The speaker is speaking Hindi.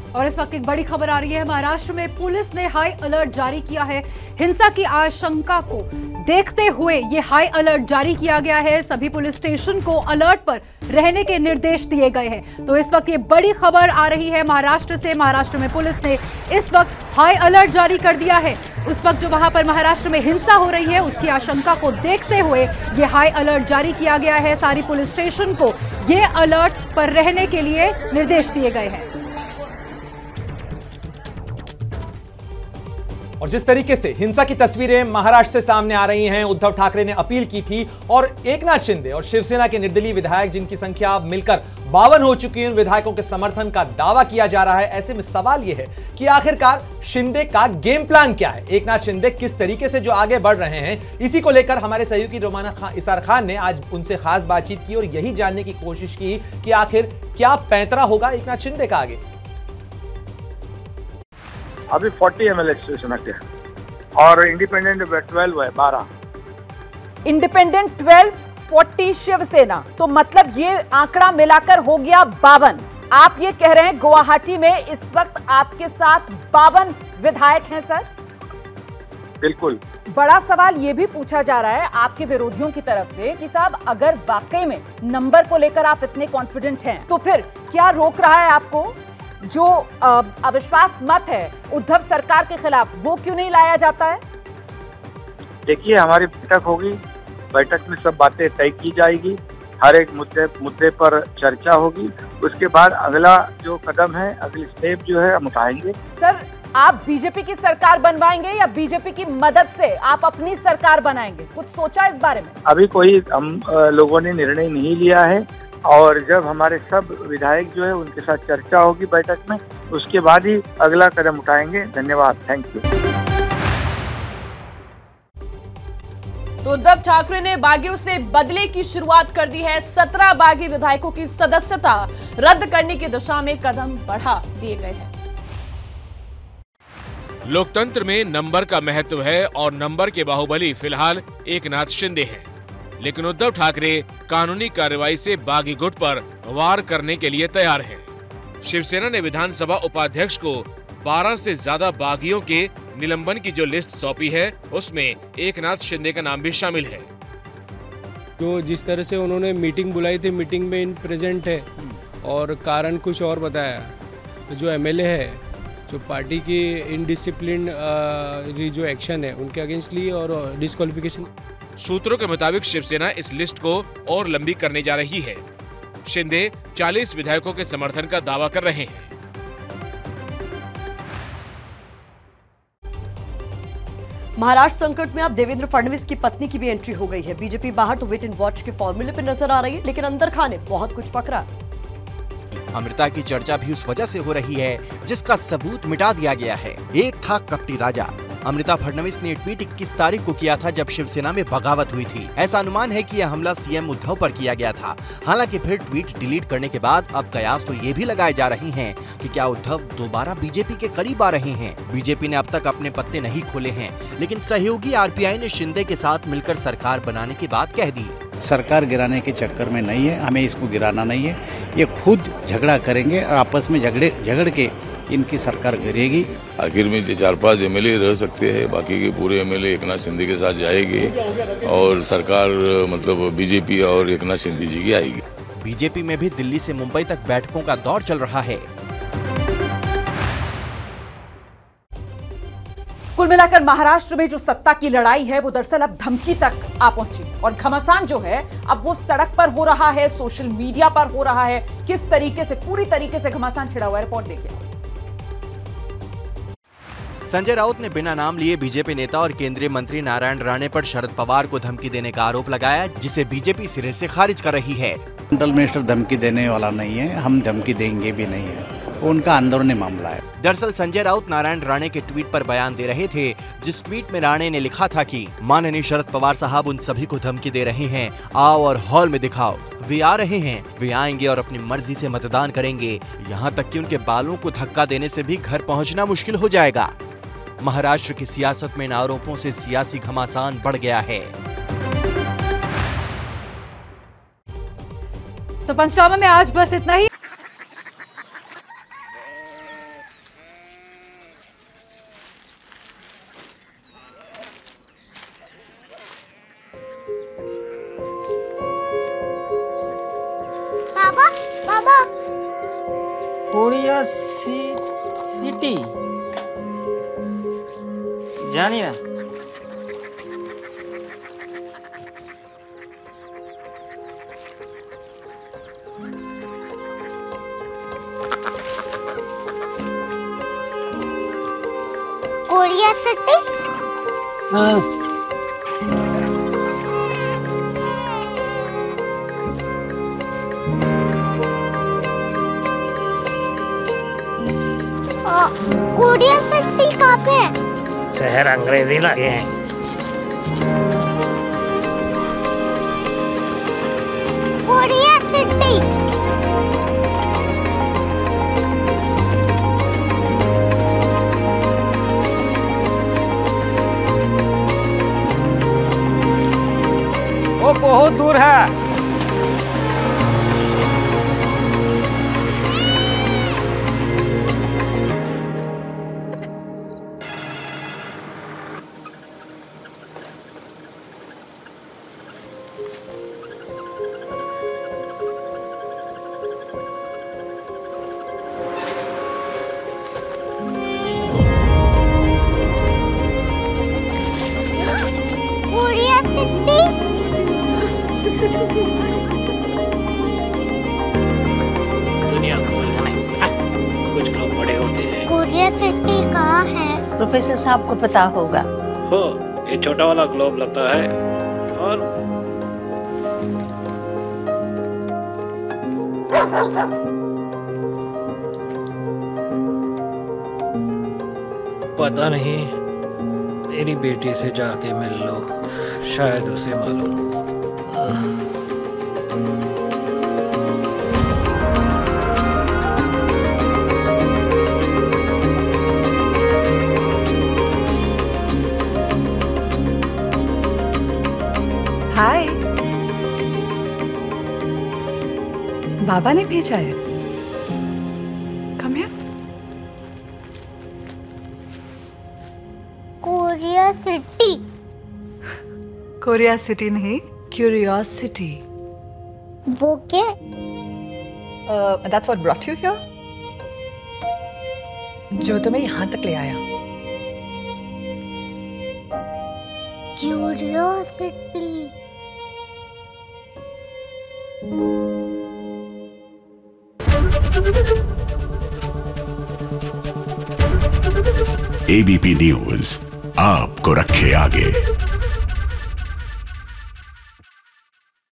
और इस वक्त एक बड़ी खबर आ रही है। महाराष्ट्र में पुलिस ने हाई अलर्ट जारी किया है। हिंसा की आशंका को देखते हुए ये हाई अलर्ट जारी किया गया है। सभी पुलिस स्टेशन को अलर्ट पर रहने के निर्देश दिए गए हैं। तो इस वक्त ये बड़ी खबर आ रही है महाराष्ट्र से। महाराष्ट्र में पुलिस ने इस वक्त हाई अलर्ट जारी कर दिया है। उस वक्त जो वहां पर महाराष्ट्र में हिंसा हो रही है उसकी आशंका को देखते हुए ये हाई अलर्ट जारी किया गया है। सारी पुलिस स्टेशन को ये अलर्ट पर रहने के लिए निर्देश दिए गए हैं। और जिस तरीके से हिंसा की तस्वीरें महाराष्ट्र से सामने आ रही हैं, उद्धव ठाकरे ने अपील की थी और एकनाथ शिंदे और शिवसेना के निर्दलीय विधायक जिनकी संख्या अब मिलकर 52 हो चुकी है, उन विधायकों के समर्थन का दावा किया जा रहा है। ऐसे में सवाल यह है कि आखिरकार शिंदे का गेम प्लान क्या है, एकनाथ शिंदे किस तरीके से जो आगे बढ़ रहे हैं। इसी को लेकर हमारे सहयोगी रोमाना इसार खान ने आज उनसे खास बातचीत की और यही जानने की कोशिश की कि आखिर क्या पैंतरा होगा एकनाथ शिंदे का आगे। अभी 40 एमएलए शिवसेना के और इंडिपेंडेंट 12 है, 12 इंडिपेंडेंट 12, 40 शिवसेना, तो मतलब ये आंकड़ा मिलाकर हो गया 52। आप ये कह रहे हैं गुवाहाटी में इस वक्त आपके साथ 52 विधायक हैं सर? बिल्कुल। बड़ा सवाल ये भी पूछा जा रहा है आपके विरोधियों की तरफ से कि साहब अगर वाकई में नंबर को लेकर आप इतने कॉन्फिडेंट हैं तो फिर क्या रोक रहा है आपको? जो अविश्वास मत है उद्धव सरकार के खिलाफ वो क्यों नहीं लाया जाता है? देखिए, हमारी बैठक होगी, बैठक में सब बातें तय की जाएगी, हर एक मुद्दे पर चर्चा होगी। उसके बाद अगला जो कदम है, अगली स्टेप जो है हम उठाएंगे। सर, आप बीजेपी की सरकार बनवाएंगे या बीजेपी की मदद से आप अपनी सरकार बनाएंगे? कुछ सोचा इस बारे में? अभी कोई हम लोगों ने निर्णय नहीं लिया है और जब हमारे सब विधायक जो है उनके साथ चर्चा होगी बैठक में, उसके बाद ही अगला कदम उठाएंगे। धन्यवाद, थैंक यू। तो उद्धव ठाकरे ने बागियों से बदले की शुरुआत कर दी है। 17 बागी विधायकों की सदस्यता रद्द करने की दिशा में कदम बढ़ा दिए गए हैं। लोकतंत्र में नंबर का महत्व है और नंबर के बाहुबली फिलहाल एकनाथ शिंदे हैं, लेकिन उद्धव ठाकरे कानूनी कार्रवाई से बागी गुट पर वार करने के लिए तैयार हैं। शिवसेना ने विधानसभा उपाध्यक्ष को 12 से ज्यादा बागियों के निलंबन की जो लिस्ट सौंपी है उसमें एकनाथ शिंदे का नाम भी शामिल है। जो जिस तरह से उन्होंने मीटिंग बुलाई थी, मीटिंग में इन प्रेजेंट है और कारण कुछ और बताया। तो जो एमएलए है, जो पार्टी की इनडिसिप्लिन जो एक्शन है उनके अगेंस्ट ली और डिस्क्वालिफिकेशन। सूत्रों के मुताबिक शिवसेना इस लिस्ट को और लंबी करने जा रही है। शिंदे 40 विधायकों के समर्थन का दावा कर रहे हैं। महाराष्ट्र संकट में अब देवेंद्र फडणवीस की पत्नी की भी एंट्री हो गई है। बीजेपी बाहर तो वेट एंड वॉच के फॉर्मूले पर नजर आ रही है, लेकिन अंदर खाने बहुत कुछ पकड़ा। अमृता की चर्चा भी उस वजह से हो रही है जिसका सबूत मिटा दिया गया है। एक था कपटी राजा। अमृता फडणवीस ने ट्वीट 21 तारीख को किया था जब शिवसेना में बगावत हुई थी। ऐसा अनुमान है कि यह हमला सीएम उद्धव पर किया गया था। हालांकि फिर ट्वीट डिलीट करने के बाद अब कयास तो ये भी लगाए जा रहे हैं कि क्या उद्धव दोबारा बीजेपी के करीब आ रहे हैं। बीजेपी ने अब तक अपने पत्ते नहीं खोले हैं, लेकिन सहयोगी आरपीआई ने शिंदे के साथ मिलकर सरकार बनाने की बात कह दी। सरकार गिराने के चक्कर में नहीं है, हमें इसको गिराना नहीं है। ये खुद झगड़ा करेंगे और आपस में झगड़ के इनकी सरकार गिरेगी। आखिर में जो 4-5 एमएलए रह सकते हैं, बाकी के पूरे एमएलए एकनाथ शिंदे के साथ जाएंगे और सरकार मतलब बीजेपी और एकनाथ शिंदे जी की आएगी। बीजेपी में भी दिल्ली से मुंबई तक बैठकों का दौर चल रहा है। कुल मिलाकर महाराष्ट्र में जो सत्ता की लड़ाई है वो दरअसल अब धमकी तक आ पहुंची और घमासान जो है अब वो सड़क पर हो रहा है, सोशल मीडिया पर हो रहा है। किस तरीके से, पूरी तरीके से घमासान छिड़ा हुआ है, रिपोर्ट देखिए। संजय राउत ने बिना नाम लिए बीजेपी नेता और केंद्रीय मंत्री नारायण राणे पर शरद पवार को धमकी देने का आरोप लगाया, जिसे बीजेपी सिरे से खारिज कर रही है। सेंट्रल मिनिस्टर धमकी देने वाला नहीं है, हम धमकी देंगे भी नहीं है, उनका अंदरूनी मामला है। दरअसल संजय राउत नारायण राणे के ट्वीट पर बयान दे रहे थे, जिस ट्वीट में राणे ने लिखा था कि माननीय शरद पवार साहब उन सभी को धमकी दे रहे हैं, आओ और हॉल में दिखाओ। वे आ रहे हैं, वे आएंगे और अपनी मर्जी से मतदान करेंगे, यहाँ तक कि उनके बालों को धक्का देने से भी घर पहुँचना मुश्किल हो जाएगा। महाराष्ट्र की सियासत में इन आरोपों से सियासी घमासान बढ़ गया है। तो पंचनामा में आज बस इतना ही। बाबा बाबा कोरिया सिटी जानी ना कोरिया सिटी कोरिया सिटी कहाँ पे है? शहर अंग्रेजी लगे हैं। कोरिया सिटी वो बहुत दूर है। कोरिया सिटी दुनिया कुछ लोग बड़े होते हैं। कोरिया सिटी कहाँ है? प्रोफेसर साहब को पता होगा। हो ये छोटा वाला ग्लोब लगता है और पता नहीं, मेरी बेटी से जाके मिल लो, शायद उसे मालूम हो। हाय, बाबा ने भेजा है। Come here. Korea city Korea city नहीं, क्यूरियोसिटी। वो क्या? That's what brought you here? जो तुम्हें यहाँ तक ले आया। क्यूरियोसिटी ABP न्यूज आपको रखे आगे।